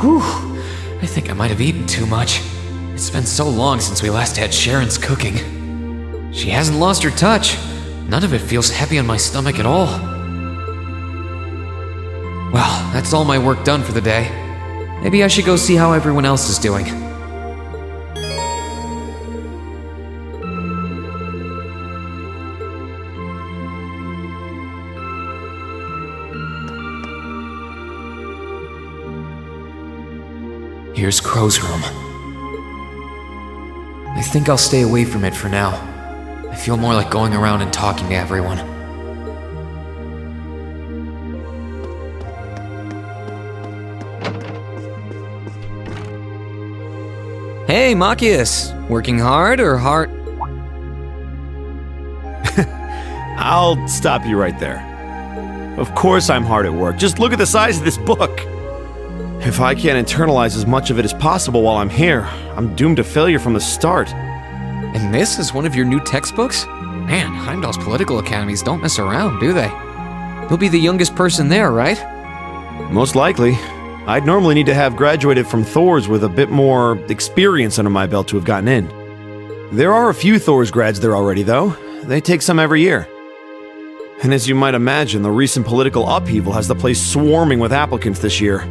Whew, I think I might have eaten too much. It's been so long since we last had Sharon's cooking. She hasn't lost her touch. None of it feels heavy on my stomach at all. Well, that's all my work done for the day. Maybe I should go see how everyone else is doing. Here's Crow's room. I think I'll stay away from it for now. I feel more like going around and talking to everyone. Hey, Machias! Working hard or hard? I'll stop you right there. Of course I'm hard at work. Just look at the size of this book. If I can't internalize as much of it as possible while I'm here, I'm doomed to failure from the start. And this is one of your new textbooks? Man, Heimdall's political academies don't mess around, do they? You'll be the youngest person there, right? Most likely. I'd normally need to have graduated from Thors with a bit more experience under my belt to have gotten in. There are a few Thors grads there already, though. They take some every year. And as you might imagine, the recent political upheaval has the place swarming with applicants this year.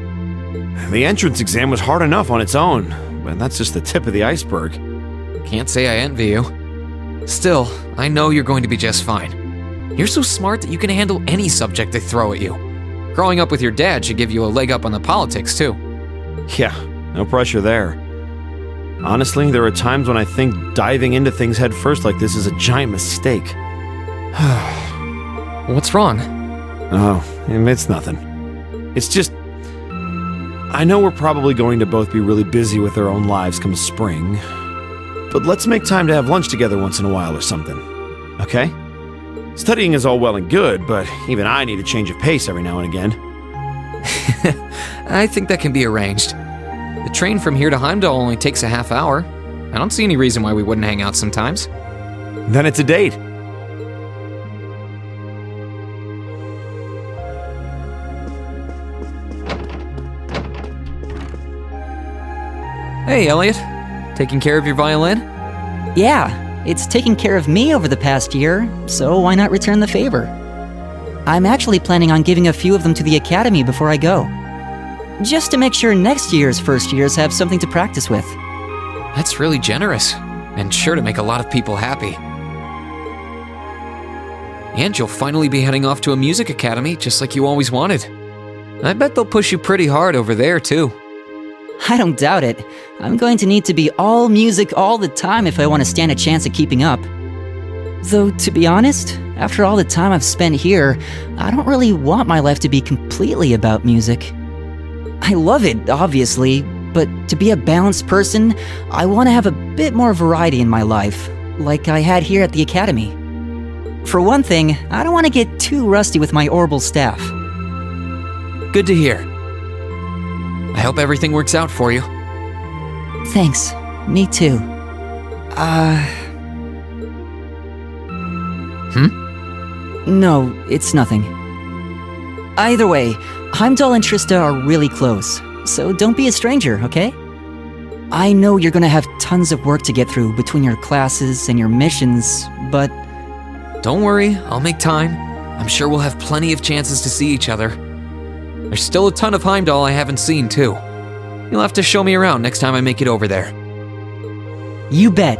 The entrance exam was hard enough on its own, but that's just the tip of the iceberg. Can't say I envy you. Still, I know you're going to be just fine. You're so smart that you can handle any subject they throw at you. Growing up with your dad should give you a leg up on the politics, too. Yeah, no pressure there. Honestly, there are times when I think diving into things head first like this is a giant mistake. What's wrong? Oh, it's nothing. It's just... I know we're probably going to both be really busy with our own lives come spring, but let's make time to have lunch together once in a while or something, okay? Studying is all well and good, but even I need a change of pace every now and again. I think that can be arranged. The train from here to Heimdall only takes a half hour. I don't see any reason why we wouldn't hang out sometimes. Then it's a date. Hey, Elliot. Taking care of your violin? Yeah, it's taken care of me over the past year, so why not return the favor? I'm actually planning on giving a few of them to the academy before I go. Just to make sure next year's first years have something to practice with. That's really generous, and sure to make a lot of people happy. And you'll finally be heading off to a music academy just like you always wanted. I bet they'll push you pretty hard over there, too. I don't doubt it. I'm going to need to be all music all the time if I want to stand a chance at keeping up. Though, to be honest, after all the time I've spent here, I don't really want my life to be completely about music. I love it, obviously, but to be a balanced person, I want to have a bit more variety in my life, like I had here at the academy. For one thing, I don't want to get too rusty with my orbital staff. Good to hear. I hope everything works out for you. Thanks. Me too. No, it's nothing. Either way, Heimdall and Trista are really close, so don't be a stranger, okay? I know you're gonna have tons of work to get through between your classes and your missions, but... Don't worry, I'll make time. I'm sure we'll have plenty of chances to see each other. There's still a ton of Heimdall I haven't seen, too. You'll have to show me around next time I make it over there. You bet.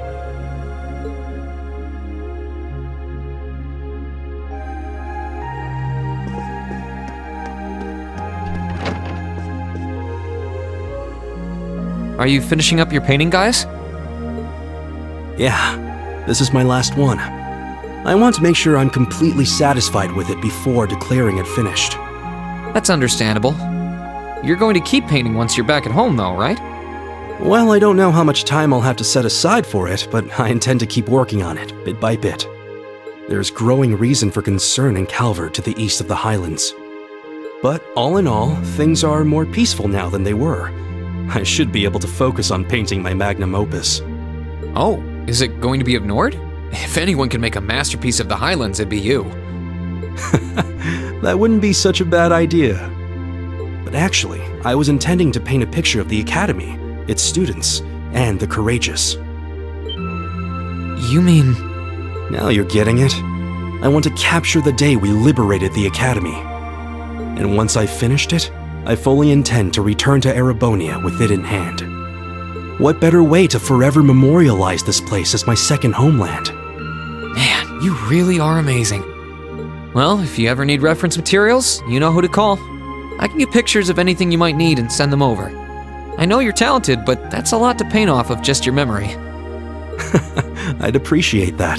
Are you finishing up your painting, guys? Yeah, this is my last one. I want to make sure I'm completely satisfied with it before declaring it finished. That's understandable. You're going to keep painting once you're back at home, though, right? Well, I don't know how much time I'll have to set aside for it, but I intend to keep working on it, bit by bit. There's growing reason for concern in Calvert to the east of the Highlands. But all in all, things are more peaceful now than they were. I should be able to focus on painting my magnum opus. Oh, is it going to be of Nord? If anyone can make a masterpiece of the Highlands, it'd be you. That wouldn't be such a bad idea. But But actually, I was intending to paint a picture of the Academy, its students, and the courageous. You mean... Now you're getting it. I want to capture the day we liberated the Academy. And once I've finished it, I fully intend to return to Erebonia with it in hand. What better way to forever memorialize this place as my second homeland? Man, you really are amazing. Well, if you ever need reference materials, you know who to call. I can get pictures of anything you might need and send them over. I know you're talented, but that's a lot to paint off of just your memory. I'd appreciate that.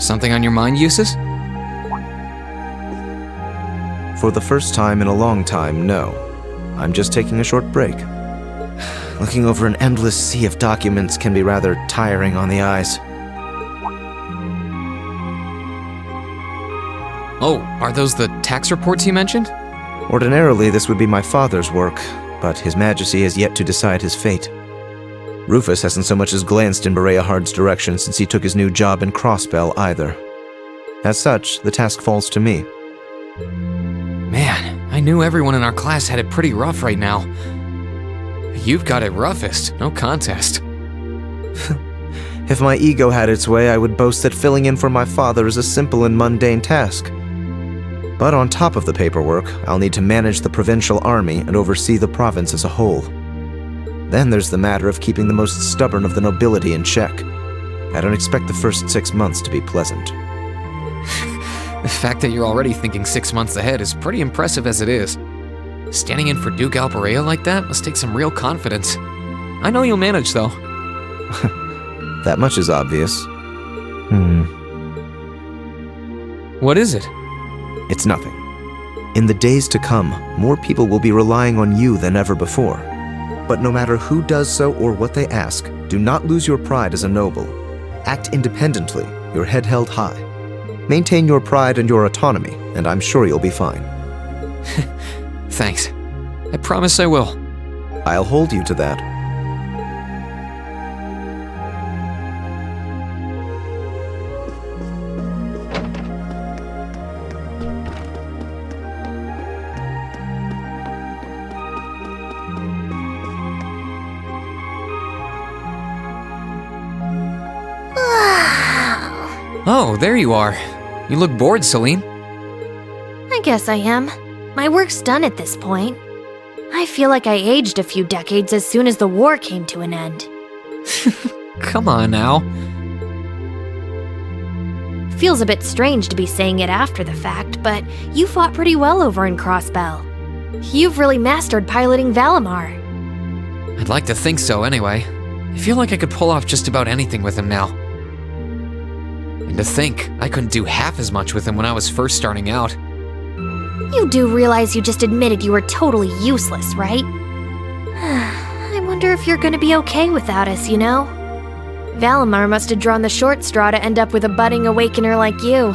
Something on your mind, Jusis? For the first time in a long time, no. I'm just taking a short break. Looking over an endless sea of documents can be rather tiring on the eyes. Oh, are those the tax reports you mentioned? Ordinarily, this would be my father's work, but His Majesty has yet to decide his fate. Rufus hasn't so much as glanced in Berea Hard's direction since he took his new job in Crossbell either. As such, the task falls to me. Man, I knew everyone in our class had it pretty rough right now. You've got it roughest, no contest. If my ego had its way, I would boast that filling in for my father is a simple and mundane task. But on top of the paperwork, I'll need to manage the provincial army and oversee the province as a whole. Then there's the matter of keeping the most stubborn of the nobility in check. I don't expect the first 6 months to be pleasant. The fact that you're already thinking 6 months ahead is pretty impressive as it is. Standing in for Duke Alperea like that must take some real confidence. I know you'll manage, though. That much is obvious. What is it? It's nothing. In the days to come, more people will be relying on you than ever before. But no matter who does so or what they ask, do not lose your pride as a noble. Act independently, your head held high. Maintain your pride and your autonomy, and I'm sure you'll be fine. Thanks. I promise I will. I'll hold you to that. Oh, there you are. You look bored, Celine. I guess I am. My work's done at this point. I feel like I aged a few decades as soon as the war came to an end. Come on now. Feels a bit strange to be saying it after the fact, but you fought pretty well over in Crossbell. You've really mastered piloting Valimar. I'd like to think so anyway. I feel like I could pull off just about anything with him now. And to think, I couldn't do half as much with him when I was first starting out. You do realize you just admitted you were totally useless, right? I wonder if you're gonna be okay without us, you know? Valimar must have drawn the short straw to end up with a budding awakener like you.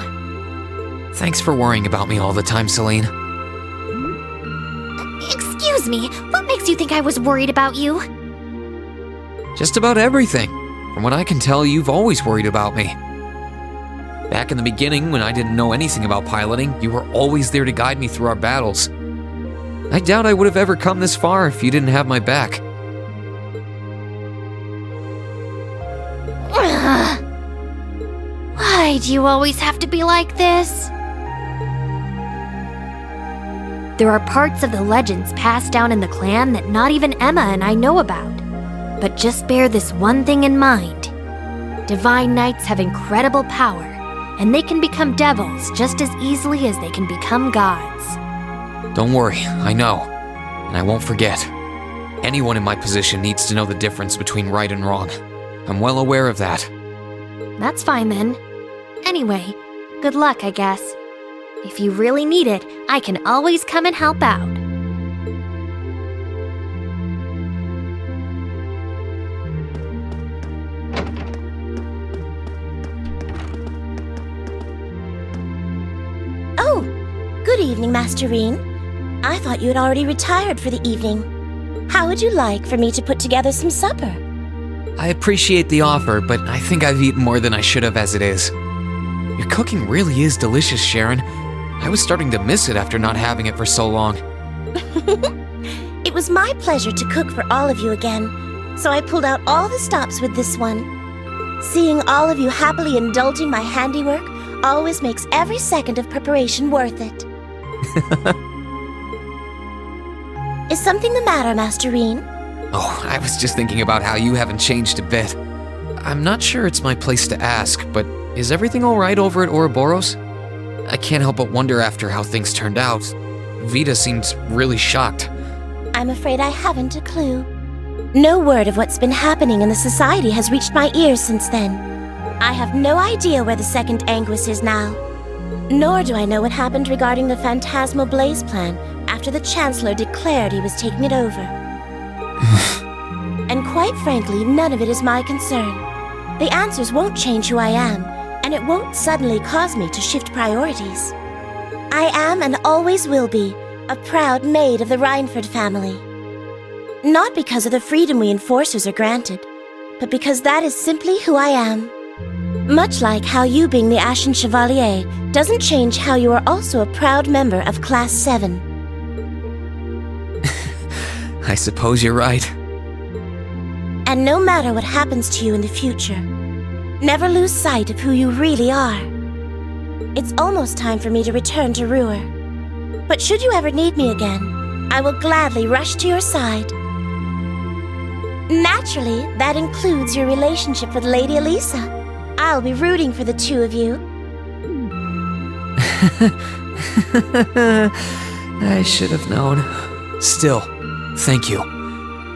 Thanks for worrying about me all the time, Celine. Excuse me, what makes you think I was worried about you? Just about everything. From what I can tell, you've always worried about me. Back in the beginning, when I didn't know anything about piloting, you were always there to guide me through our battles. I doubt I would have ever come this far if you didn't have my back. Why do you always have to be like this? There are parts of the legends passed down in the clan that not even Emma and I know about. But just bear this one thing in mind. Divine Knights have incredible power, and they can become devils just as easily as they can become gods. Don't worry, I know. And I won't forget. Anyone in my position needs to know the difference between right and wrong. I'm well aware of that. That's fine then. Anyway, good luck, I guess. If you really need it, I can always come and help out. Oh, good evening, Master Rean. I thought you had already retired for the evening. How would you like for me to put together some supper? I appreciate the offer, but I think I've eaten more than I should have as it is. Your cooking really is delicious, Sharon. I was starting to miss it after not having it for so long. It was my pleasure to cook for all of you again, so I pulled out all the stops with this one. Seeing all of you happily indulging my handiwork always makes every second of preparation worth it. Is something the matter, Master Rean? Oh, I was just thinking about how you haven't changed a bit. I'm not sure it's my place to ask, but is everything alright over at Ouroboros? I can't help but wonder after how things turned out. Vita seems really shocked. I'm afraid I haven't a clue. No word of what's been happening in the society has reached my ears since then. I have no idea where the second Anguis is now. Nor do I know what happened regarding the Phantasmal Blaze plan after the Chancellor declared he was taking it over. And quite frankly, none of it is my concern. The answers won't change who I am, and it won't suddenly cause me to shift priorities. I am and always will be a proud maid of the Reinford family. Not because of the freedom we enforcers are granted, but because that is simply who I am. Much like how you being the Ashen Chevalier doesn't change how you are also a proud member of Class 7. I suppose you're right. And no matter what happens to you in the future, never lose sight of who you really are. It's almost time for me to return to Ruhr. But should you ever need me again, I will gladly rush to your side. Naturally, that includes your relationship with Lady Alisa. I'll be rooting for the two of you. I should have known. Still, thank you.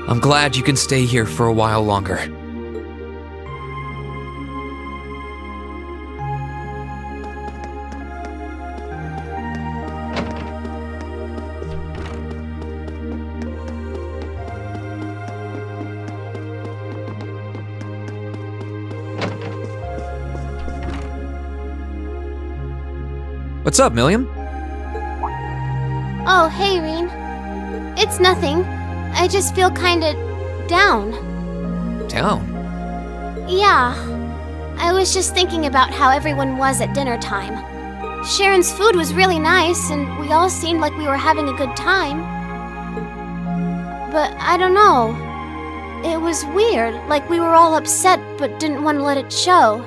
I'm glad you can stay here for a while longer. What's up, Millium? Oh, hey, Rean. It's nothing. I just feel kinda down. Down? Yeah. I was just thinking about how everyone was at dinner time. Sharon's food was really nice, and we all seemed like we were having a good time. But I don't know. It was weird, like we were all upset but didn't want to let it show.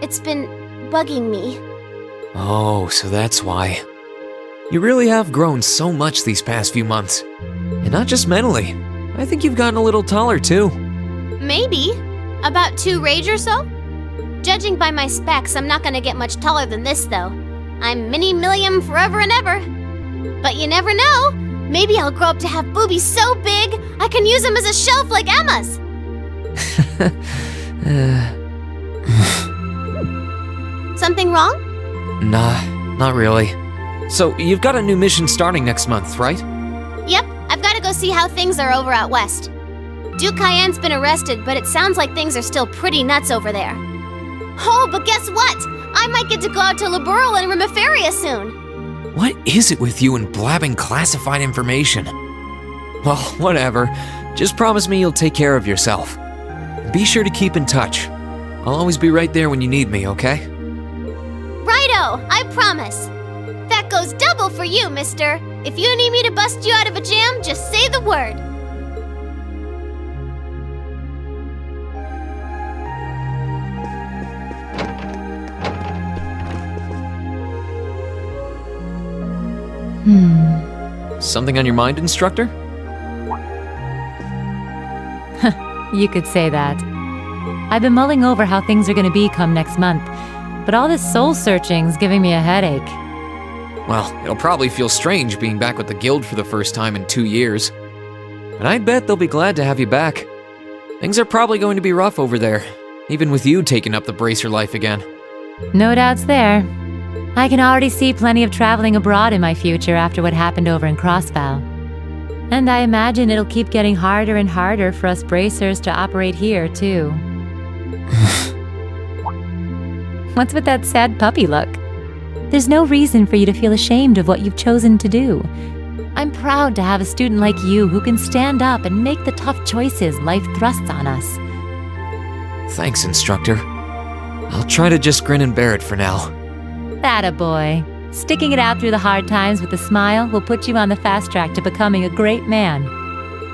It's been bugging me. Oh, so that's why. You really have grown so much these past few months. And not just mentally. I think you've gotten a little taller too. Maybe. About 2 rage or so? Judging by my specs, I'm not gonna get much taller than this, though. I'm mini Millium forever and ever. But you never know. Maybe I'll grow up to have boobies so big, I can use them as a shelf like Emma's. Something wrong? Nah, not really. So, you've got a new mission starting next month, right? Yep, I've gotta go see how things are over out west. Duke Cayenne's been arrested, but it sounds like things are still pretty nuts over there. Oh, but guess what? I might get to go out to Laburo and Rimiferia soon. What is it with you and blabbing classified information? Well, whatever. Just promise me you'll take care of yourself. Be sure to keep in touch. I'll always be right there when you need me, okay? Righto, I promise. That goes double for you, mister. If you need me to bust you out of a jam, just say the word. Something on your mind, instructor? You could say that. I've been mulling over how things are going to be come next month, but all this soul-searching's giving me a headache. Well, it'll probably feel strange being back with the guild for the first time in 2 years. But I bet they'll be glad to have you back. Things are probably going to be rough over there, even with you taking up the bracer life again. No doubts there. I can already see plenty of traveling abroad in my future after what happened over in Crossbow. And I imagine it'll keep getting harder and harder for us bracers to operate here, too. What's with that sad puppy look? There's no reason for you to feel ashamed of what you've chosen to do. I'm proud to have a student like you who can stand up and make the tough choices life thrusts on us. Thanks, instructor. I'll try to just grin and bear it for now. Attaboy. Sticking it out through the hard times with a smile will put you on the fast track to becoming a great man.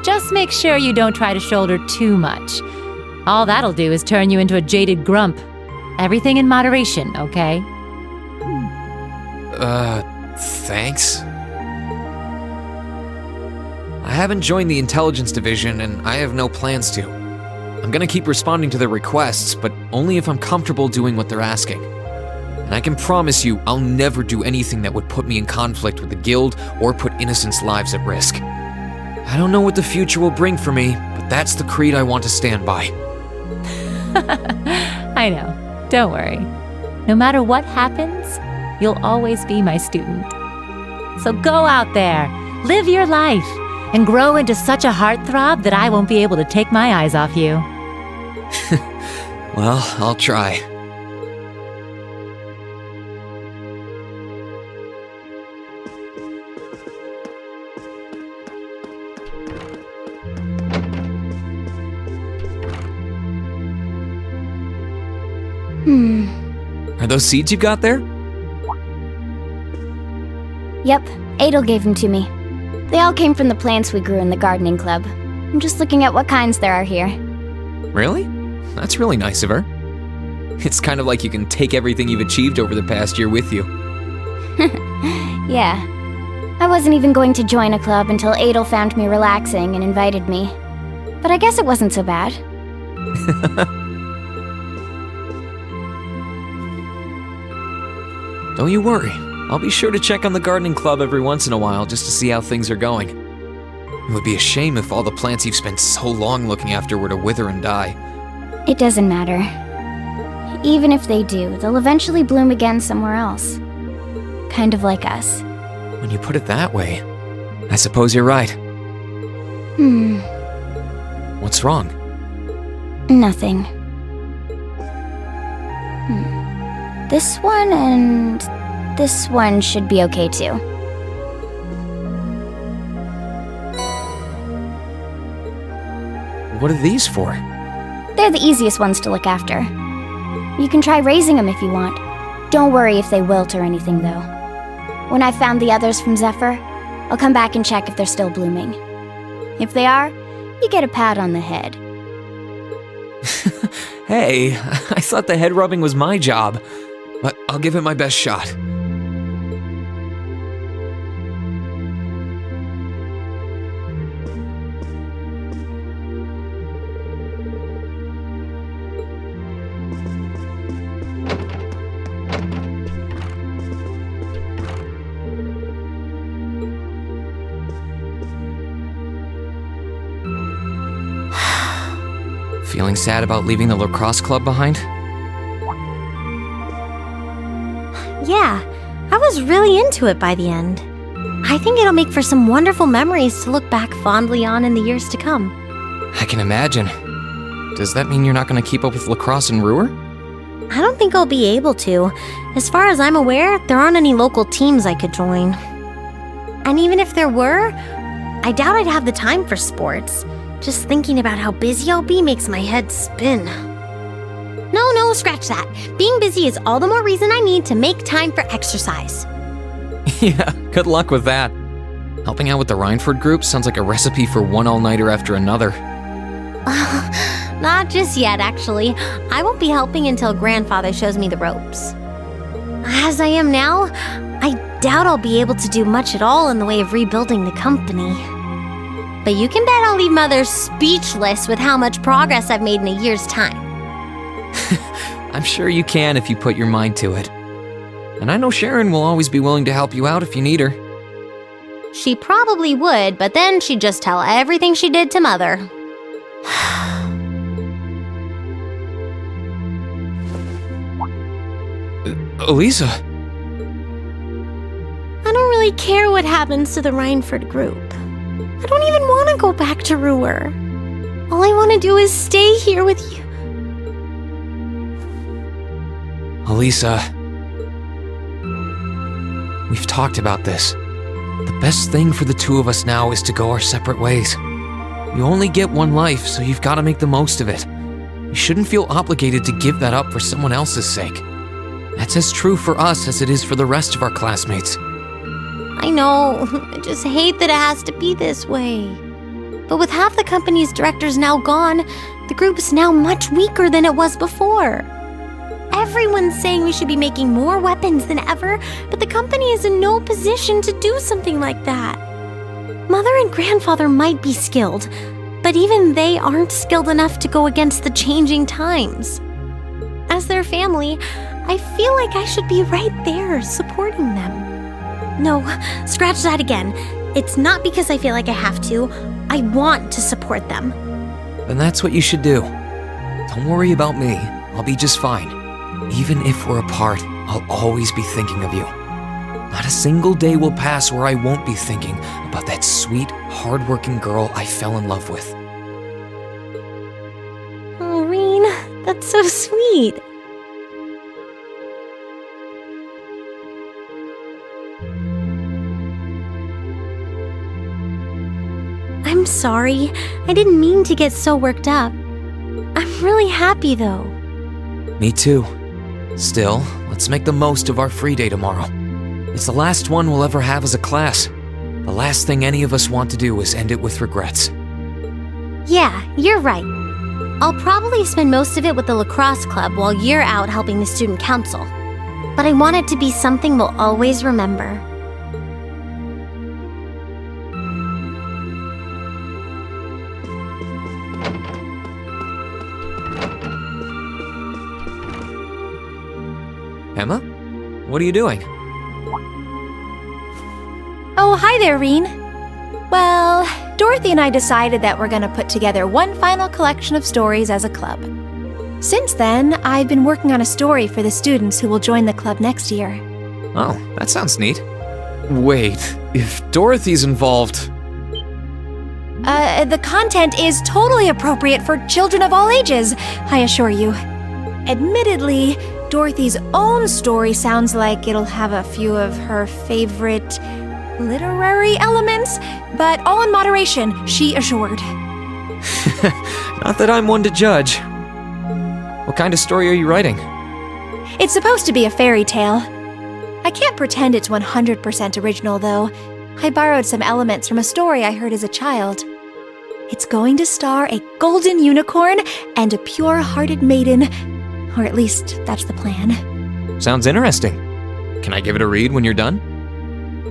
Just make sure you don't try to shoulder too much. All that'll do is turn you into a jaded grump. Everything in moderation, okay? Thanks? I haven't joined the intelligence division, and I have no plans to. I'm gonna keep responding to their requests, but only if I'm comfortable doing what they're asking. And I can promise you, I'll never do anything that would put me in conflict with the guild or put innocents' lives at risk. I don't know what the future will bring for me, but that's the creed I want to stand by. I know. Don't worry. No matter what happens, you'll always be my student. So go out there, live your life, and grow into such a heartthrob that I won't be able to take my eyes off you. Well, I'll try. Are those seeds you got there? Yep, Adel gave them to me. They all came from the plants we grew in the gardening club. I'm just looking at what kinds there are here. Really? That's really nice of her. It's kind of like you can take everything you've achieved over the past year with you. Yeah. I wasn't even going to join a club until Adel found me relaxing and invited me. But I guess it wasn't so bad. Don't you worry. I'll be sure to check on the gardening club every once in a while just to see how things are going. It would be a shame if all the plants you've spent so long looking after were to wither and die. It doesn't matter. Even if they do, they'll eventually bloom again somewhere else. Kind of like us. When you put it that way, I suppose you're right. What's wrong? Nothing. This one and this one should be okay too. What are these for? They're the easiest ones to look after. You can try raising them if you want. Don't worry if they wilt or anything though. When I've found the others from Zephyr, I'll come back and check if they're still blooming. If they are, you get a pat on the head. Hey, I thought the head rubbing was my job, but I'll give it my best shot. Feeling sad about leaving the lacrosse club behind? Yeah, I was really into it by the end. I think it'll make for some wonderful memories to look back fondly on in the years to come. I can imagine. Does that mean you're not going to keep up with lacrosse and Ruhr? I don't think I'll be able to. As far as I'm aware, there aren't any local teams I could join. And even if there were, I doubt I'd have the time for sports. Just thinking about how busy I'll be makes my head spin. No, scratch that. Being busy is all the more reason I need to make time for exercise. Yeah, good luck with that. Helping out with the Reinford group sounds like a recipe for one all-nighter after another. Not just yet, actually. I won't be helping until Grandfather shows me the ropes. As I am now, I doubt I'll be able to do much at all in the way of rebuilding the company. But you can bet I'll leave Mother speechless with how much progress I've made in a year's time. I'm sure you can if you put your mind to it. And I know Sharon will always be willing to help you out if you need her. She probably would, but then she'd just tell everything she did to Mother. Alisa? I don't really care what happens to the Reinford group. I don't even want to go back to Ruhr. All I want to do is stay here with you. Alisa, we've talked about this. The best thing for the two of us now is to go our separate ways. You only get one life, so you've got to make the most of it. You shouldn't feel obligated to give that up for someone else's sake. That's as true for us as it is for the rest of our classmates. I know, I just hate that it has to be this way. But with half the company's directors now gone, the group is now much weaker than it was before. Everyone's saying we should be making more weapons than ever, but the company is in no position to do something like that. Mother and grandfather might be skilled, but even they aren't skilled enough to go against the changing times. As their family, I feel like I should be right there supporting them. No, scratch that again. It's not because I feel like I have to. I want to support them. Then that's what you should do. Don't worry about me. I'll be just fine. Even if we're apart, I'll always be thinking of you. Not a single day will pass where I won't be thinking about that sweet, hardworking girl I fell in love with. Oh, Rean, that's so sweet. I'm sorry. I didn't mean to get so worked up. I'm really happy, though. Me too. Still, let's make the most of our free day tomorrow. It's the last one we'll ever have as a class. The last thing any of us want to do is end it with regrets. Yeah, you're right. I'll probably spend most of it with the lacrosse club while you're out helping the student council. But I want it to be something we'll always remember. Emma? What are you doing? Oh, hi there, Rean. Well, Dorothy and I decided that we're going to put together one final collection of stories as a club. Since then, I've been working on a story for the students who will join the club next year. Oh, that sounds neat. Wait, if Dorothy's involved... The content is totally appropriate for children of all ages, I assure you. Admittedly, Dorothy's own story sounds like it'll have a few of her favorite literary elements, but all in moderation, she assured. Not that I'm one to judge. What kind of story are you writing? It's supposed to be a fairy tale. I can't pretend it's 100% original, though. I borrowed some elements from a story I heard as a child. It's going to star a golden unicorn and a pure-hearted maiden, or at least that's the plan. Sounds interesting. Can I give it a read when you're done?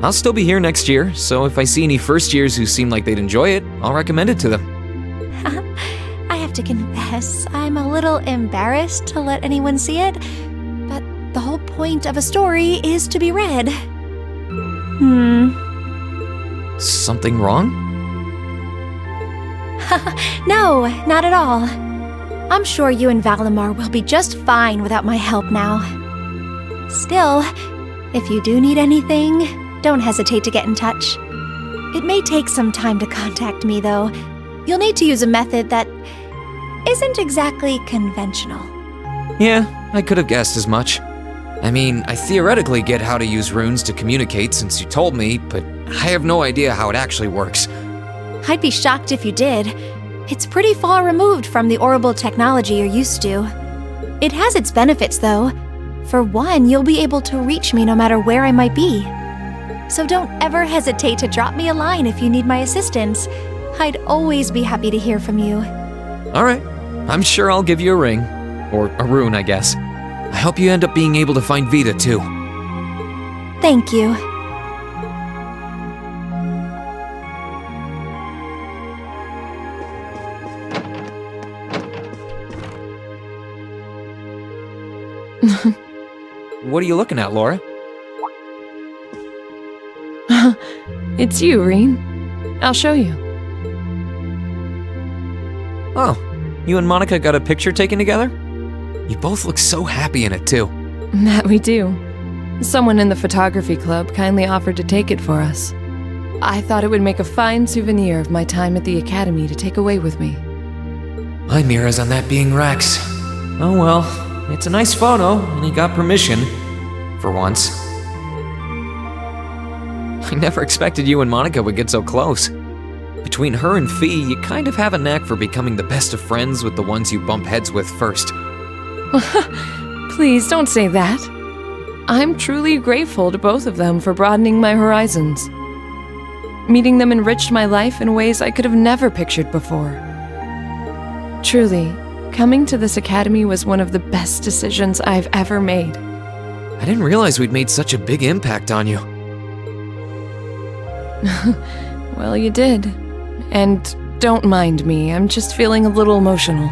I'll still be here next year, so if I see any first years who seem like they'd enjoy it, I'll recommend it to them. I have to confess, I'm a little embarrassed to let anyone see it, but the whole point of a story is to be read. Something wrong? No, not at all. I'm sure you and Valimar will be just fine without my help now. Still, if you do need anything, don't hesitate to get in touch. It may take some time to contact me, though. You'll need to use a method that isn't exactly conventional. Yeah, I could have guessed as much. I mean, I theoretically get how to use runes to communicate since you told me, but I have no idea how it actually works. I'd be shocked if you did. It's pretty far removed from the orbital technology you're used to. It has its benefits, though. For one, you'll be able to reach me no matter where I might be. So don't ever hesitate to drop me a line if you need my assistance. I'd always be happy to hear from you. All right, I'm sure I'll give you a ring. Or a rune, I guess. I hope you end up being able to find Vita, too. Thank you. What are you looking at, Laura? It's you, Rean. I'll show you. Oh, you and Monica got a picture taken together? You both look so happy in it, too. That we do. Someone in the photography club kindly offered to take it for us. I thought it would make a fine souvenir of my time at the academy to take away with me. My mirror's on that being Rex. Oh well, it's a nice photo, and he got permission. For once. I never expected you and Monica would get so close. Between her and Fee, you kind of have a knack for becoming the best of friends with the ones you bump heads with first. Please don't say that. I'm truly grateful to both of them for broadening my horizons. Meeting them enriched my life in ways I could have never pictured before. Truly, coming to this academy was one of the best decisions I've ever made. I didn't realize we'd made such a big impact on you. Well, you did. And don't mind me, I'm just feeling a little emotional.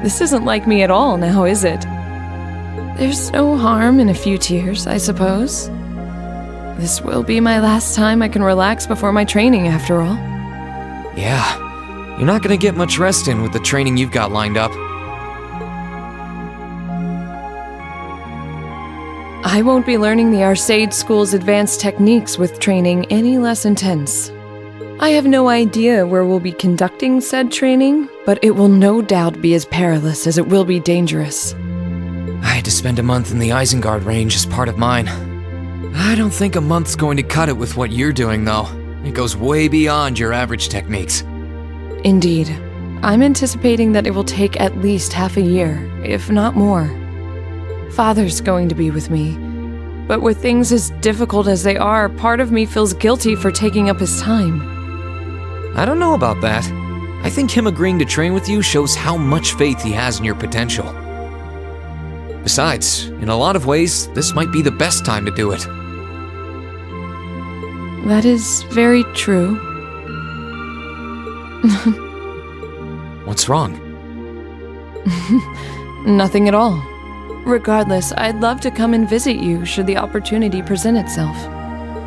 This isn't like me at all now, is it? There's no harm in a few tears, I suppose. This will be my last time I can relax before my training, after all. Yeah, you're not gonna get much rest in with the training you've got lined up. I won't be learning the Arcade School's advanced techniques with training any less intense. I have no idea where we'll be conducting said training, but it will no doubt be as perilous as it will be dangerous. I had to spend a month in the Isengard range as part of mine. I don't think a month's going to cut it with what you're doing, though. It goes way beyond your average techniques. Indeed. I'm anticipating that it will take at least half a year, if not more. Father's going to be with me, but with things as difficult as they are, part of me feels guilty for taking up his time. I don't know about that. I think him agreeing to train with you shows how much faith he has in your potential. Besides, in a lot of ways, this might be the best time to do it. That is very true. What's wrong? Nothing at all. Regardless, I'd love to come and visit you should the opportunity present itself.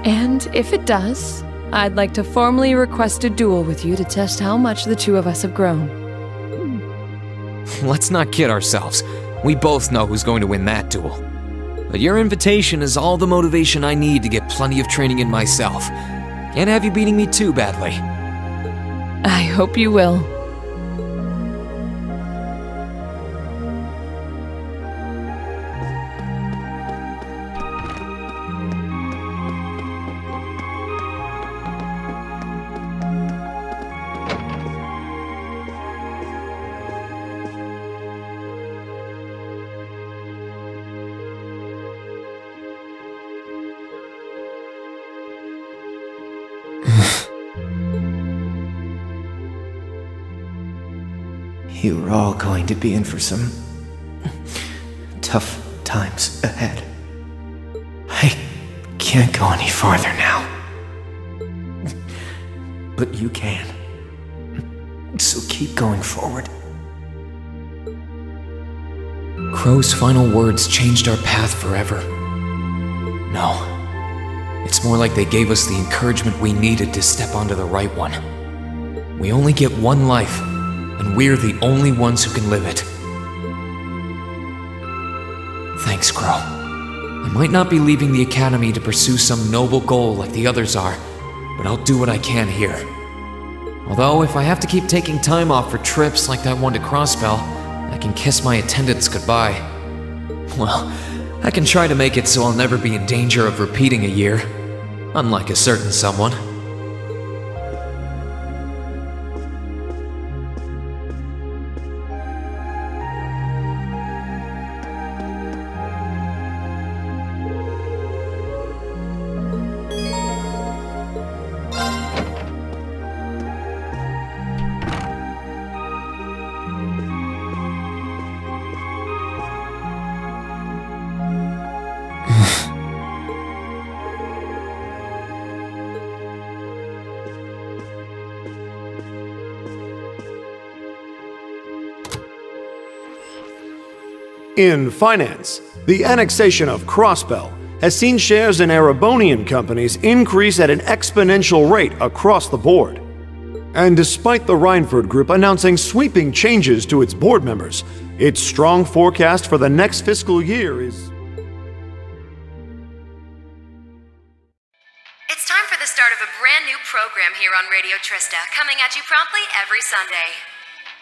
And if it does, I'd like to formally request a duel with you to test how much the two of us have grown. Let's not kid ourselves. We both know who's going to win that duel. But your invitation is all the motivation I need to get plenty of training in myself. Can't have you beating me too badly. I hope you will. You're all going to be in for some tough times ahead. I can't go any farther now. But you can. So keep going forward. Crow's final words changed our path forever. No. It's more like they gave us the encouragement we needed to step onto the right one. We only get one life, and we're the only ones who can live it. Thanks, Crow. I might not be leaving the Academy to pursue some noble goal like the others are, but I'll do what I can here. Although, if I have to keep taking time off for trips like that one to Crossbell, I can kiss my attendance goodbye. Well, I can try to make it so I'll never be in danger of repeating a year, unlike a certain someone. In finance, the annexation of Crossbell has seen shares in Erebonian companies increase at an exponential rate across the board. And despite the Reinford Group announcing sweeping changes to its board members, its strong forecast for the next fiscal year is... It's time for the start of a brand new program here on Radio Trista, coming at you promptly every Sunday.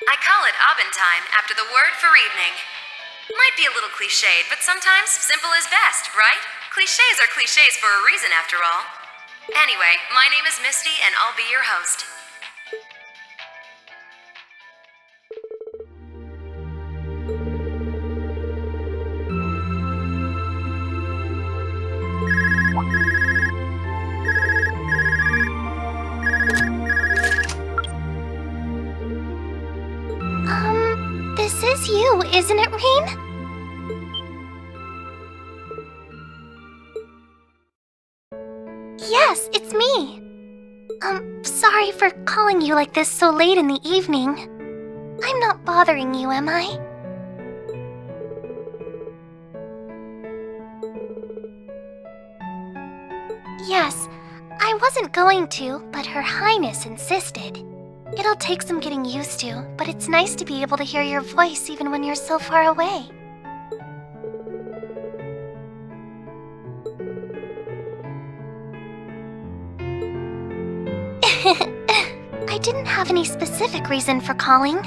I call it Aubin Time after the word for evening. Might be a little cliched, but sometimes simple is best, right? Clichés are clichés for a reason, after all. Anyway, my name is Misty, and I'll be your host. isn't it, Rean? Yes, it's me. Sorry for calling you like this so late in the evening. I'm not bothering you, am I? Yes, I wasn't going to, but Her Highness insisted. It'll take some getting used to, but it's nice to be able to hear your voice even when you're so far away. I didn't have any specific reason for calling.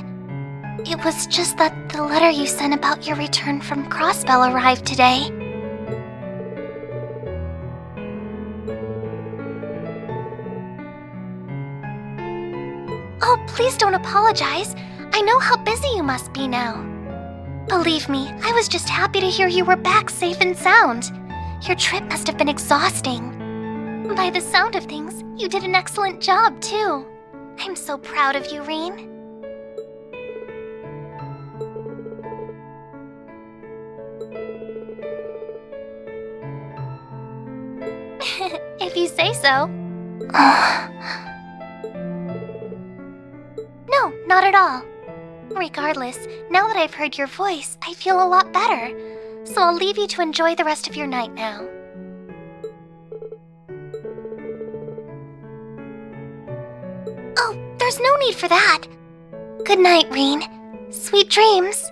It was just that the letter you sent about your return from Crossbell arrived today. Oh, please don't apologize. I know how busy you must be now. Believe me, I was just happy to hear you were back safe and sound. Your trip must have been exhausting. By the sound of things, you did an excellent job, too. I'm so proud of you, Rean. If you say so. No, not at all. Regardless, now that I've heard your voice, I feel a lot better. So I'll leave you to enjoy the rest of your night now. Oh, there's no need for that. Good night, Rean. Sweet dreams.